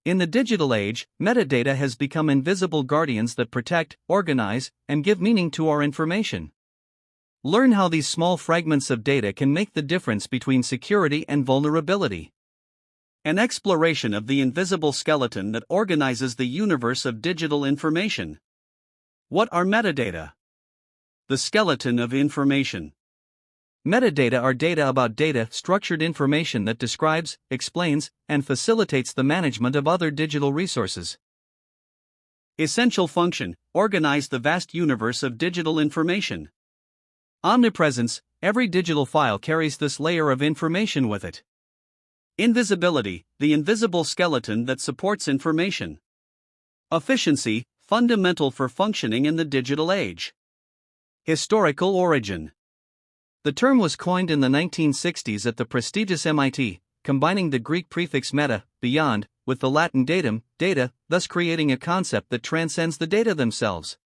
In the digital age, metadata has become invisible guardians that protect, organize, and give meaning to our information. Learn how these small fragments of data can make the difference between security and vulnerability. An exploration of the invisible skeleton that organizes the universe of digital information. What are metadata? The skeleton of information. Metadata are data about data, structured information that describes, explains, and facilitates the management of other digital resources. Essential function: organize the vast universe of digital information. Omnipresence: every digital file carries this layer of information with it. Invisibility: the invisible skeleton that supports information. Efficiency: fundamental for functioning in the digital age. Historical origin. The term was coined in the 1960s at the prestigious MIT, combining the Greek prefix meta, beyond, with the Latin datum, data, thus creating a concept that transcends the data themselves.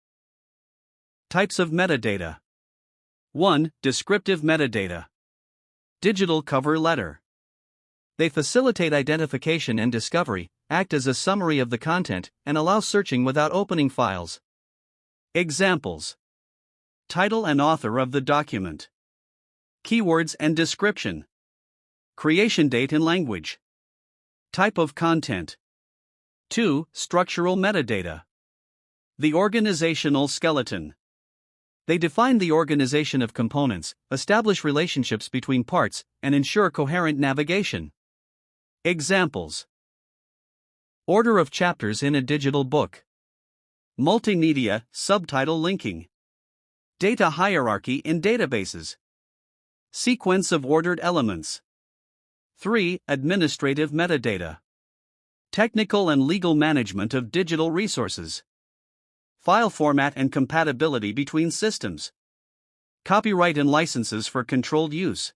Types of metadata. 1. Descriptive metadata. Digital cover letter. They facilitate identification and discovery, act as a summary of the content, and allow searching without opening files. Examples. Title and author of the document. Keywords and description. Creation date and language. Type of content. 2. Structural metadata. The organizational skeleton. They define the organization of components, establish relationships between parts, and ensure coherent navigation. Examples. Order of chapters in a digital book. Multimedia, subtitle linking. Data hierarchy in databases. Sequence of ordered elements. 3. Administrative metadata. Technical and legal management of digital resources. File format and compatibility between systems. Copyright and licenses for controlled use.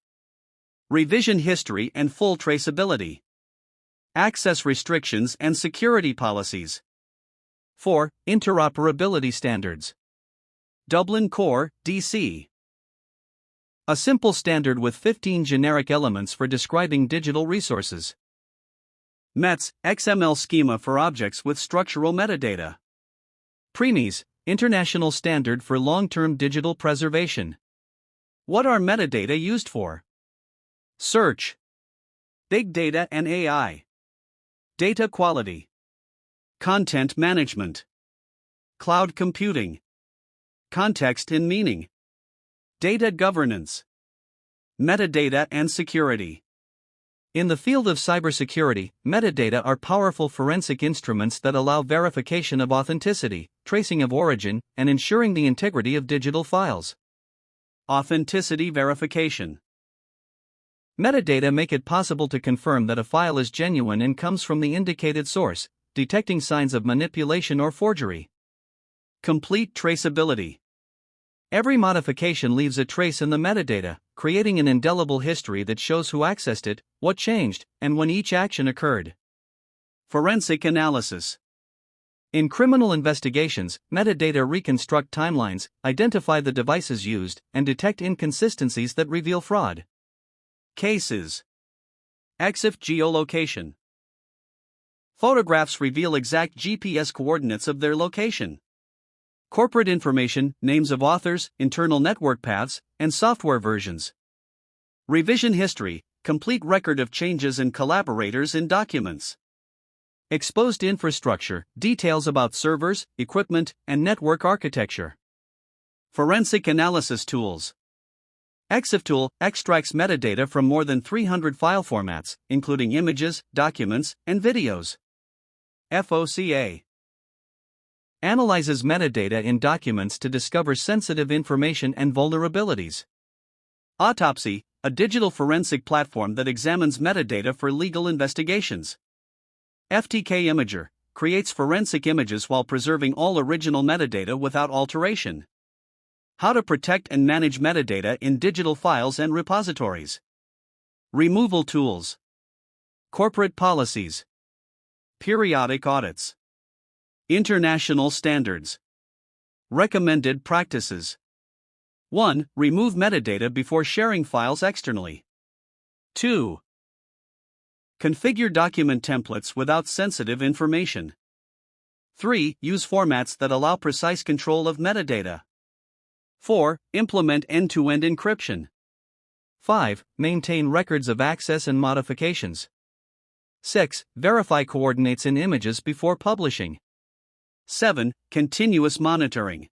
Revision history and full traceability. Access restrictions and security policies. 4. Interoperability standards. Dublin Core, DC. A simple standard with 15 generic elements for describing digital resources. METS, XML schema for objects with structural metadata. PREMIS, International Standard for Long-Term Digital Preservation. What are metadata used for? Search. Big data and AI. Data quality. Content management. Cloud computing. Context and meaning. Data governance. Metadata and security. In the field of cybersecurity, metadata are powerful forensic instruments that allow verification of authenticity, tracing of origin, and ensuring the integrity of digital files. Authenticity verification. Metadata make it possible to confirm that a file is genuine and comes from the indicated source, detecting signs of manipulation or forgery. Complete traceability. Every modification leaves a trace in the metadata, creating an indelible history that shows who accessed it, what changed, and when each action occurred. Forensic analysis. In criminal investigations, metadata reconstruct timelines, identify the devices used, and detect inconsistencies that reveal fraud. Cases. EXIF geolocation. Photographs reveal exact GPS coordinates of their location. Corporate information, names of authors, internal network paths, and software versions. Revision history, complete record of changes and collaborators in documents. Exposed infrastructure, details about servers, equipment, and network architecture. Forensic analysis tools. EXIF tool extracts metadata from more than 300 file formats, including images, documents, and videos. FOCA analyzes metadata in documents to discover sensitive information and vulnerabilities. Autopsy, a digital forensic platform that examines metadata for legal investigations. FTK Imager creates forensic images while preserving all original metadata without alteration. How to protect and manage metadata in digital files and repositories. Removal tools. Corporate policies. Periodic audits. International standards. Recommended practices. 1. Remove metadata before sharing files externally. 2. Configure document templates without sensitive information. 3. Use formats that allow precise control of metadata. 4. Implement end-to-end encryption. 5. Maintain records of access and modifications. 6. Verify coordinates in images before publishing. 7. Continuous monitoring.